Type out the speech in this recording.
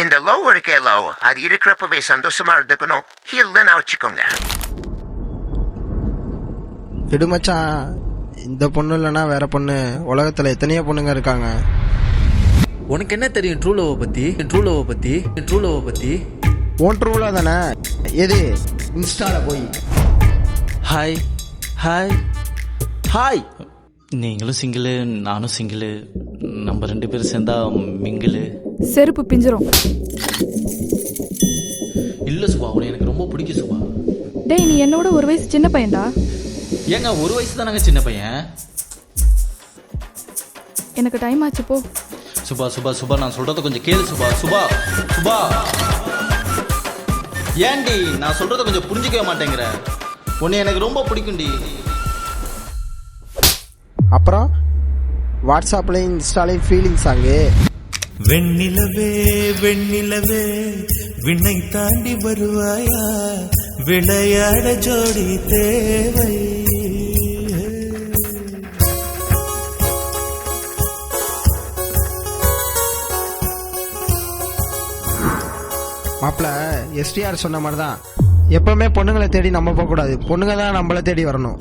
இந்த லவ் இருக்கே லவ், அது இருக்கிறப்பவே சந்தோஷமா இருந்துக்கணும். இல்லைன்னா வச்சுக்கோங்க. விடு மச்சான், இந்த பொண்ணு இல்லைன்னா வேற பொண்ணு. உலகத்துல எத்தனையோ பொண்ணுங்க இருக்காங்க. உனக்கு என்ன தெரியும் ட்ரூ லவ் பத்தி? ஓன் ட்ரூலா தானே. எது இன்ஸ்டால போய் ஹாய் ஹாய் ஹாய். நீங்களும் சிங்கிளு, நானும் சிங்கிளு, நம்ம 2 பேரும் சேர்ந்தா மிங்கிளு. செருப்பு பிஞ்சிரும். இல்லை சுபா, உன்னை எனக்கு ரொம்ப பிடிக்கும் சுபா. டேய், நீ என்னோட ஒரு வயசு சின்ன பையன்டா. ஏங்க 1 வயசு தானங்க சின்ன பையன். எனக்கு டைம் ஆச்சு, போ. சுபா சுபா சுபா, நான் சொல்றத கொஞ்சம் கேளு சுபா. சுபா சுபா, ஏன்டி நான் சொல்றத கொஞ்சம் புரிஞ்சுக்கவே மாட்டேங்கிற? உன்னை எனக்கு ரொம்ப பிடிக்கும்டி. அப்புறம் வாட்ஸ்அப்லையும் இன்ஸ்டாலையும் ஃபீலிங்ஸ் ஆகு. வெண்ணிலவே வெண்ணிலவே விண்ணை தாண்டி வருவாயா, விளையாட ஜோடி தேவை. மாப்பிள்ள எஸ்டிஆர் சொன்ன மாதிரி தான், எப்பவுமே பொண்ணுங்களை தேடி நம்ம போகக்கூடாது, பொண்ணுங்க தான் நம்மளை தேடி வரணும்.